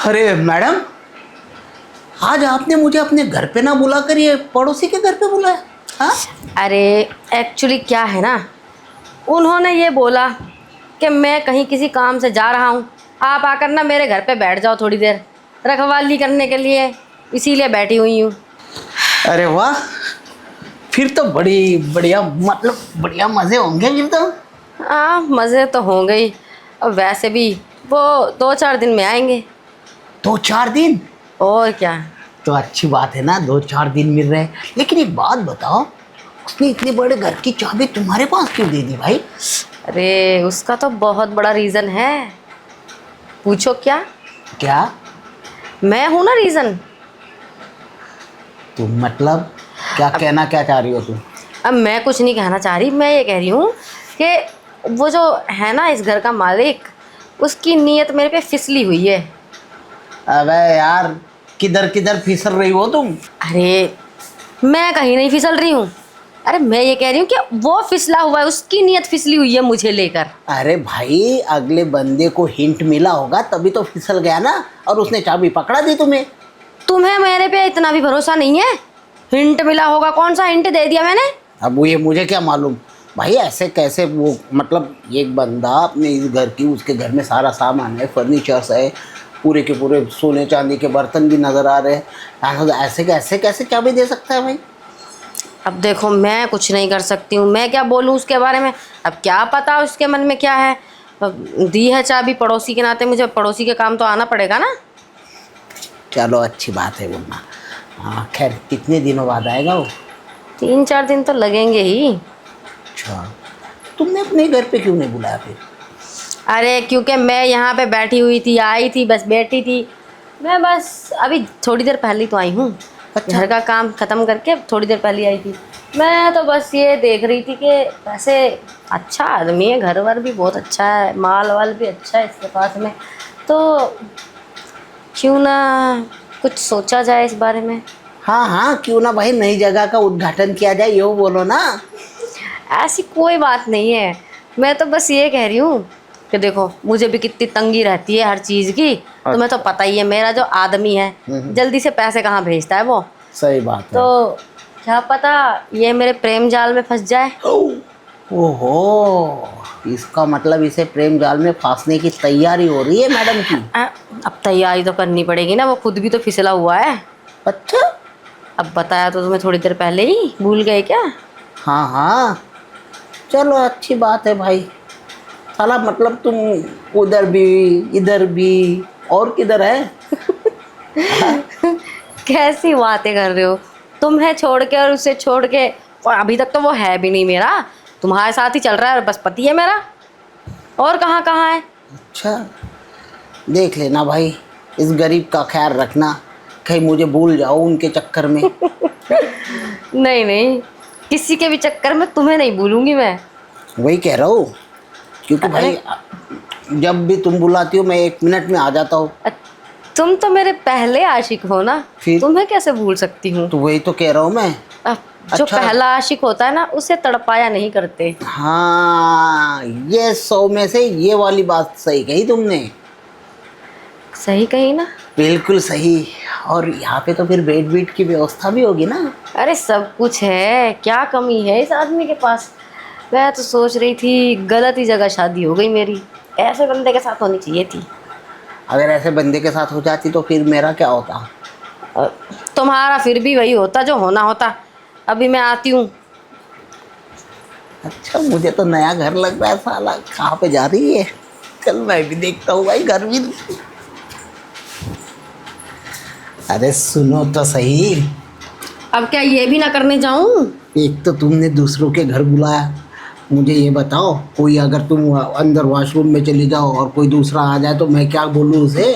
अरे मैडम, आज आपने मुझे अपने घर पे ना बुलाकर ये पड़ोसी के घर पे बुलाया? हाँ? अरे एक्चुअली क्या है ना, उन्होंने ये बोला कि मैं कहीं किसी काम से जा रहा हूँ, आप आकर ना मेरे घर पे बैठ जाओ थोड़ी देर रखवाली करने के लिए, इसीलिए बैठी हुई हूँ। अरे वाह, फिर तो बड़ी बढ़िया, मतलब बढ़िया मजे होंगे फिर तो। हाँ मज़े तो होंगे ही। अब वैसे भी वो 2-4 दिन में आएंगे। 2-4 दिन? और क्या। तो अच्छी बात है ना, 2-4 दिन मिल रहे हैं। लेकिन एक बात बताओ, उसने इतने बड़े घर की चाबी तुम्हारे पास क्यों दे दी भाई? अरे उसका तो बहुत बड़ा रीज़न है। पूछो क्या? क्या? मैं हूँ ना रीज़न। तुम मतलब क्या कहना क्या चाह रही हो तुम? अब मैं कुछ नहीं कहना चाह रही, मैं ये कह रही हूँ कि वो जो है ना इस घर का मालिक, उसकी नीयत मेरे पे फिसली हुई है। अबे यार, किधर किधर फिसल रही हो तुम? अरे मैं कहीं नहीं फिसल रही हूँ। अरे मैं ये कह रही हूँ कि वो फिसला हुआ है, उसकी नीयत फिसली हुई है मुझे लेकर। अरे भाई, अगले बंदे को हिंट मिला होगा तभी तो फिसल गया ना, और उसने चाबी पकड़ा दी तुम्हें। तुम्हें मेरे पे इतना भी भरोसा नहीं है? हिंट मिला होगा, कौन सा हिंट दे दिया मैंने? अब वो ये मुझे क्या मालूम भाई, ऐसे कैसे वो, मतलब एक बंदा अपने इस घर की, उसके घर में सारा सामान है, फर्नीचर्स है, पूरे के पूरे सोने चांदी के बर्तन भी नज़र आ रहे हैं, ऐसे कैसे कैसे चाबी दे सकता है भाई? अब देखो मैं कुछ नहीं कर सकती हूँ, मैं क्या बोलूँ उसके बारे में। अब क्या पता उसके मन में क्या है। अब दी है चाबी पड़ोसी के नाते, मुझे पड़ोसी के काम तो आना पड़ेगा ना। चलो अच्छी बात है बोलना। हाँ खैर, कितने दिनों बाद आएगा वो? 3-4 दिन तो लगेंगे ही। अच्छा, तुमने अपने घर पे क्यों नहीं बुलाया फिर? अरे क्योंकि मैं यहाँ पे बैठी हुई थी, आई थी, बस बैठी थी। मैं बस अभी थोड़ी देर पहले तो आई हूँ। अच्छा। घर का काम ख़त्म करके थोड़ी देर पहले आई थी। मैं तो बस ये देख रही थी कि वैसे अच्छा आदमी है, घर वर भी बहुत अच्छा है, माल वाल भी अच्छा है इसके पास में, तो क्यों ना कुछ सोचा जाए इस बारे में। हाँ हाँ, क्यों ना भाई, नई जगह का उद्घाटन किया जाए, यो बोलो ना। ऐसी कोई बात नहीं है, मैं तो बस ये कह रही हूँ कि देखो मुझे भी कितनी तंगी रहती है हर चीज़ की। तुम्हें तो पता ही है, मेरा जो आदमी है जल्दी से पैसे कहाँ भेजता है वो। सही बात है। तो क्या पता ये मेरे प्रेम जाल में फंस जाए। ओहो, इसका मतलब इसे प्रेम जाल में फंसने की तैयारी हो रही है मैडम की। अब तैयारी तो करनी पड़ेगी ना, वो खुद भी तो फिसला हुआ है। अच्छा। अब बताया तो तुम्हें थोड़ी देर पहले ही, भूल गए क्या? हाँ हाँ, चलो अच्छी बात है भाई। साला मतलब तुम उधर भी, इधर भी, और किधर है? कैसी बातें कर रहे हो? तुम्हें छोड़ के और उसे छोड़ के, और अभी तक तो वो है भी नहीं मेरा, तुम्हारे साथ ही चल रहा है, और बस पति है मेरा। और कहाँ कहाँ है? अच्छा, देख लेना भाई, इस गरीब का ख्याल रखना, कहीं मुझे भूल जाओ उनके चक्कर में। नहीं नहीं, किसी के भी चक्कर में तुम्हें नहीं भूलूंगी मैं। वही कह रहा हूँ, क्योंकि भाई जब भी तुम बुलाती हो मैं 1 मिनट में आ जाता हूँ। तुम तो मेरे पहले आशिक हो ना, फिर तुम्हें कैसे भूल सकती हूँ? तो वही तो कह रहा हूँ मैं। जो अच्छा। पहला आशिक होता है ना, उसे तड़पाया नहीं करते। हाँ, ये 100 में से ये वाली बात सही कही तुमने। सही कही ना? बिल्कुल सही। और यहाँ पे तो फिर बेड वीट की व्यवस्था भी होगी ना? अरे सब कुछ है, क्या कमी है इस आदमी के पास। मैं तो सोच रही थी गलत ही जगह शादी हो गई मेरी, ऐसे बंदे के साथ होनी चाहिए थी। अगर ऐसे बंदे के साथ हो जाती तो फिर मेरा क्या होता? तुम्हारा फिर भी वही होता जो होना होता। अभी मैं आती हूँ। अच्छा, मुझे तो नया घर लग रहा है, साला कहाँ पे जा रही है? चल मैं भी देखता हूँ भाई, घर भी। अरे सुनो तो सही। अब क्या ये भी ना करने जाऊँ? एक तो तुमने दूसरों के घर बुलाया, मुझे ये बताओ, कोई अगर तुम अंदर वॉशरूम में चली जाओ और कोई दूसरा आ जाए तो मैं क्या बोलूँ उसे?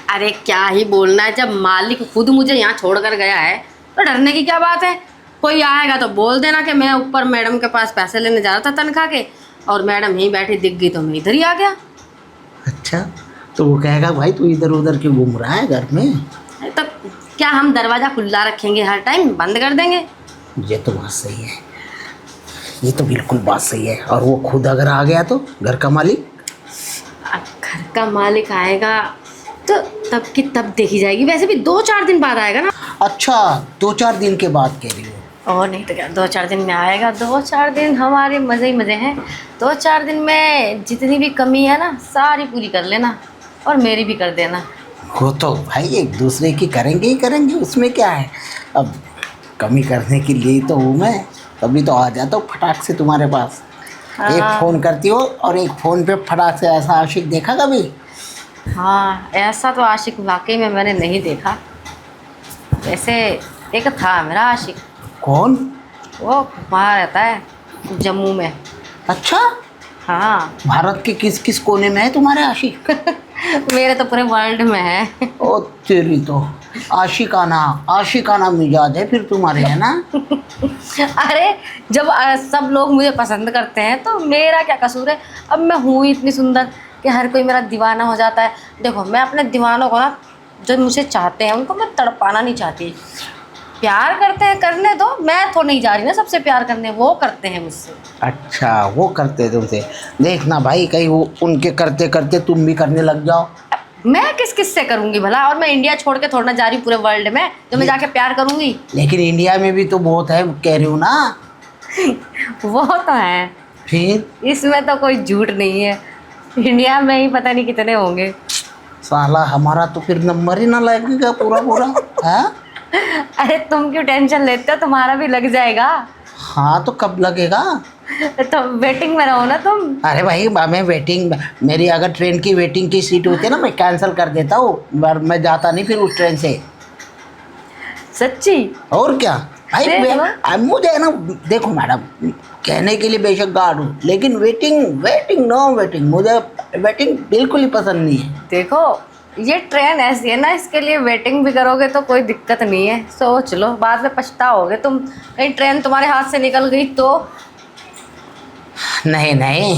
अरे क्या ही बोलना है, जब मालिक खुद मुझे यहाँ छोड़ कर गया है तो डरने की क्या बात है। कोई आएगा तो बोल देना कि मैं ऊपर मैडम के पास पैसे लेने जा रहा था तनख्वाह के, और मैडम यहीं बैठी दिख गई तो मैं इधर ही आ गया। अच्छा, तो वो कहेगा भाई तू इधर उधर क्यों घूम रहा है घर में? तो क्या हम दरवाज़ा खुला रखेंगे हर टाइम, बंद कर देंगे? ये तो बात सही है, ये तो बिल्कुल बात सही है। और वो खुद अगर आ गया तो घर का मालिक? घर का मालिक आएगा तो तब की तब देखी जाएगी। वैसे भी 2-4 दिन बाद आएगा ना। अच्छा, 2-4 दिन के बाद कह रही हो? और नहीं तो क्या, 2-4 दिन में आएगा। 2-4 दिन हमारे मज़े ही मज़े हैं। 2-4 दिन में जितनी भी कमी है ना सारी पूरी कर लेना और मेरी भी कर देना। वो तो भाई एक दूसरे की करेंगे ही करेंगे, उसमें क्या है। अब कमी करने के लिए तो हूँ मैं, तभी तो आ जाता हूँ फटाक से तुम्हारे पास। एक फ़ोन करती हो और एक फ़ोन पे फटाक से। ऐसा आशिक देखा कभी? हाँ, ऐसा तो आशिक वाकई में मैंने नहीं देखा। वैसे एक था मेरा आशिक। कौन? वो वहाँ रहता है जम्मू में। अच्छा, हाँ। भारत के किस किस कोने में है तुम्हारे आशिक? मेरे तो पूरे वर्ल्ड में है। ओ तेरी तो आशिकाना मिजाज है फिर तुम्हारे, है ना? अरे जब सब लोग मुझे पसंद करते हैं तो मेरा क्या कसूर है। अब मैं हूँ ही इतनी सुंदर कि हर कोई मेरा दीवाना हो जाता है। देखो मैं अपने दीवानों को ना, जो मुझे चाहते हैं उनको मैं तड़पाना नहीं चाहती। प्यार करते हैं करने दो, मैं तो नहीं जा रही ना सबसे प्यार करने, वो करते हैं मुझसे। अच्छा, वो करते हैं तुमसे। देखना भाई कहीं वो उनके करते करते तुम भी करने लग जाओ। मैं किस किस से करूँगी भला। और मैं इंडिया छोड़ के थोड़ा ना जा रही पूरे वर्ल्ड में जो मैं जाके प्यार करूँगी। लेकिन इंडिया में भी तो बहुत है, कह रही हूँ ना। वो तो है, फिर इसमें तो कोई झूठ नहीं है। इंडिया में ही पता नहीं कितने होंगे। साला हमारा तो फिर नंबर ही ना लगेगा पूरा पूरा है। अरे तुम क्यों टेंशन लेते हो, तुम्हारा भी लग जाएगा। हाँ तो कब लगेगा? तो वेटिंग में रहो ना तुम। अरे भाई मैं वेटिंग, मेरी अगर ट्रेन की वेटिंग की सीट होती है ना मैं कैंसिल कर देता हूँ, मैं जाता नहीं फिर उस ट्रेन से। सच्ची? और क्या भाई, मुझे है ना, देखो मैडम, कहने के लिए बेशक गार्ड हूँ लेकिन वेटिंग मुझे वेटिंग बिल्कुल ही पसंद नहीं है। देखो ये ट्रेन ऐसी है ना, इसके लिए वेटिंग भी करोगे तो कोई दिक्कत नहीं है। सोच लो बाद में पछताओगे तुम, कहीं ट्रेन तुम्हारे हाथ से निकल गई तो। नहीं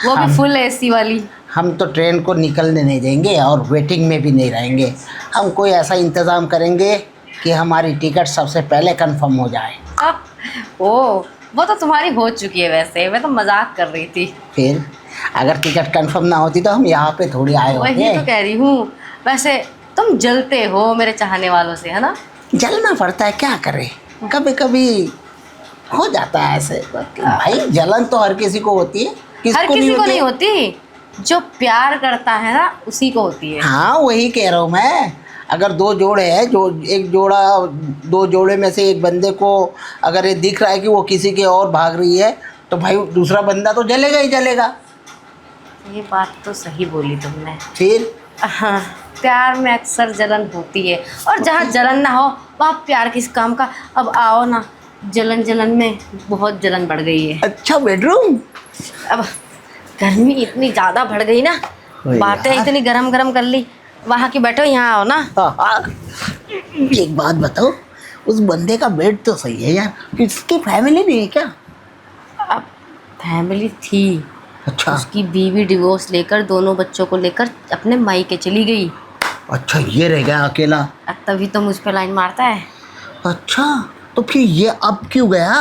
वो भी फुल एसी वाली। हम तो ट्रेन को निकलने नहीं देंगे और वेटिंग में भी नहीं रहेंगे। हम कोई ऐसा इंतज़ाम करेंगे कि हमारी टिकट सबसे पहले कंफर्म हो जाए। ओ, वो तो तुम्हारी हो चुकी है। वैसे मैं तो मजाक कर रही थी। फिर अगर टिकट कंफर्म ना होती तो हम यहाँ पे थोड़ी आए होते। वही तो कह रही हूँ। वैसे तुम जलते हो मेरे चाहने वालों से, है ना? जलना पड़ता है, क्या करें, कभी कभी हो जाता है ऐसे। भाई जलन तो हर किसी को होती है, हर किसी को नहीं होती, जो प्यार करता है ना उसी को होती है। हाँ वही कह रहा हूँ मैं। अगर दो जोड़े हैं, जो एक जोड़ा, दो जोड़े में से एक बंदे को अगर ये दिख रहा है कि वो किसी के और भाग रही है तो भाई दूसरा बंदा तो जलेगा ही जलेगा। ये बात तो सही बोली तुमने। फिर हाँ, प्यार में अक्सर जलन होती है और जहाँ जलन ना हो वहाँ प्यार किस काम का। अब आओ ना, जलन में बहुत जलन बढ़ गई है। अच्छा बेडरूम, अब गर्मी इतनी ज़्यादा बढ़ गई ना, बातें इतनी गरम कर ली। वहाँ की बैठो, यहाँ आओ ना। हाँ। एक बात बताओ, उस बंदे का बेड तो सही है यार, इसकी फैमिली नहीं है क्या? अब फैमिली थी। अच्छा, उसकी बीवी डिवोर्स लेकर दोनों बच्चों को लेकर अपने मायके चली गई। अच्छा ये रह गया अकेला। तभी तो मुझ पे लाइन मारता है। अच्छा तो फिर ये अब क्यों गया?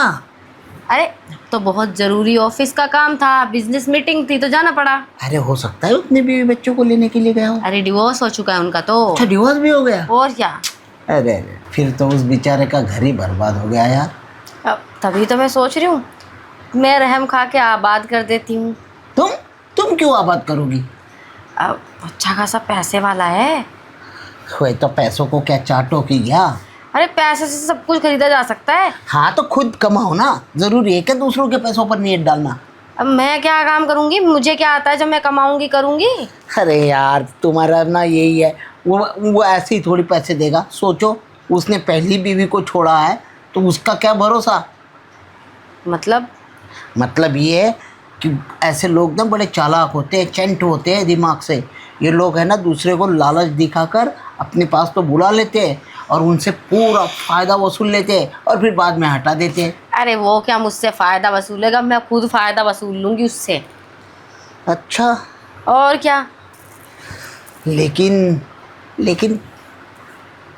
अरे तो बहुत ज़रूरी ऑफिस का काम था, बिजनेस मीटिंग थी तो जाना पड़ा। अरे हो सकता है अपने बीवी बच्चों को लेने के लिए गया हो। अरे डिवोर्स हो चुका है उनका तो। अच्छा डिवोर्स भी हो गया? और क्या। अरे फिर तो उस बेचारे का घर ही बर्बाद हो गया यार। अब तभी तो मैं सोच रही हूँ मैं रहम खा के आबाद कर देती हूँ। तुम क्यों आबाद करोगी? अब अच्छा खासा पैसे वाला है। वही तो, पैसों को क्या चाटो की क्या? अरे पैसे से सब कुछ खरीदा जा सकता है। हाँ तो खुद कमाओ ना, जरूरी है कि दूसरों के पैसों पर नीयत डालना। अब मैं क्या काम करूँगी, मुझे क्या आता है, जब मैं कमाऊँगी करूँगी। अरे यार तुम्हारा ना यही है, वो ऐसे ही थोड़ी पैसे देगा। सोचो उसने पहली बीवी को छोड़ा है तो उसका क्या भरोसा। मतलब ये है कि ऐसे लोग ना बड़े चालाक होते हैं, चंट होते हैं दिमाग से। ये लोग है ना दूसरे को लालच दिखाकर अपने पास तो बुला लेते हैं और उनसे पूरा फ़ायदा वसूल लेते हैं और फिर बाद में हटा देते हैं। अरे वो क्या मुझसे फ़ायदा वसूलेगा, मैं खुद फ़ायदा वसूल लूँगी उससे। अच्छा, और क्या। लेकिन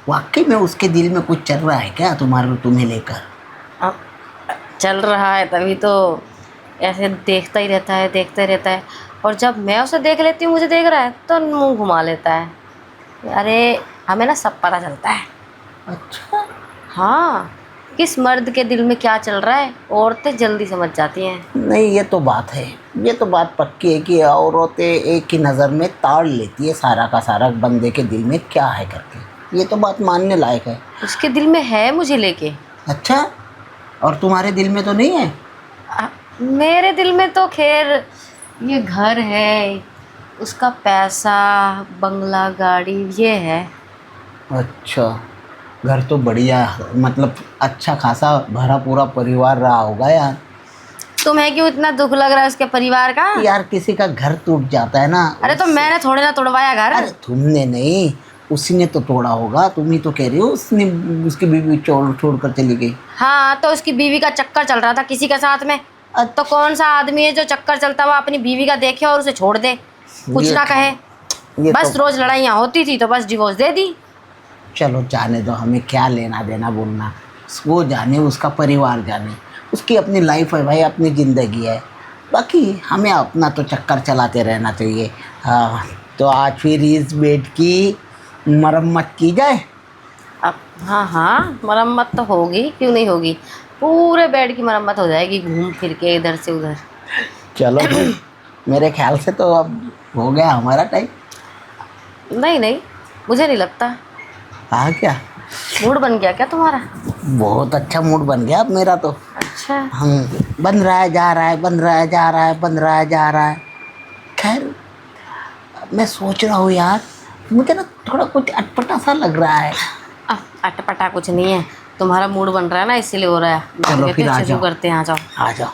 वाकई में उसके दिल में कुछ चल रहा है क्या तुम्हें लेकर? अब चल रहा है तभी तो ऐसे देखता ही रहता है। और जब मैं उसे देख लेती हूँ, मुझे देख रहा है, तो मुंह घुमा लेता है। अरे हमें ना सब पता चलता है। अच्छा। हाँ, किस मर्द के दिल में क्या चल रहा है औरतें जल्दी समझ जाती हैं। नहीं, ये तो बात है, ये तो बात पक्की है कि औरतें एक ही नज़र में ताड़ लेती है सारा का सारा बंदे के दिल में क्या है करके। ये तो बात मानने लायक है। उसके दिल में है मुझे लेके। अच्छा, और तुम्हारे दिल में तो नहीं है? मेरे दिल में तो खैर ये घर है, उसका पैसा, बंगला, गाड़ी, ये है। अच्छा, घर तो बढ़िया, मतलब अच्छा खासा भरा पूरा परिवार रहा होगा यार। तुम्हें क्यों इतना दुख लग रहा है उसके परिवार का? यार किसी का घर टूट जाता है ना। अरे तो मैंने थोड़े ना तोड़वाया घर। अरे तुमने नहीं, उसी ने तो तोड़ा होगा। तुम ही तो कह रही हो उसने, उसकी बीवी छोड़ कर चली गई। हाँ, तो उसकी बीवी का चक्कर चल रहा था किसी के साथ में। तो कौन सा आदमी है जो चक्कर चलता हुआ अपनी बीवी का देखे और उसे छोड़ दे, कुछ ना कहे? बस तो रोज लड़ाइयाँ होती थी तो बस डिवोर्स दे दी। चलो जाने दो, हमें क्या लेना देना बोलना। वो जाने, उसका परिवार जाने, उसकी अपनी लाइफ है भाई, अपनी ज़िंदगी है। बाकी हमें अपना तो चक्कर चलाते रहना चाहिए। हाँ, तो आज फिर इस बेड की मरम्मत की जाए। अब हाँ हाँ, मरम्मत तो होगी, क्यों नहीं होगी। पूरे बेड की मरम्मत हो जाएगी घूम फिर के इधर से उधर। चलो फिर, मेरे ख्याल से तो अब हो गया हमारा टाइम। नहीं नहीं, मुझे नहीं लगता। हाँ क्या? मूड बन गया क्या तुम्हारा? बहुत अच्छा मूड बन गया अब मेरा तो। अच्छा। हम बन रहा है जा रहा है, बन रहा है जा रहा है, बन रहा है जा रहा है। खैर, मैं सोच रहा हूँ यार, मुझे ना थोड़ा कुछ अटपटा सा लग रहा है। अटपटा कुछ नहीं है, तुम्हारा मूड बन रहा है ना, इसीलिए हो रहा है। चलो फिर आ शुरू जाओ। करते हैं, आ जाओ। आ जाओ।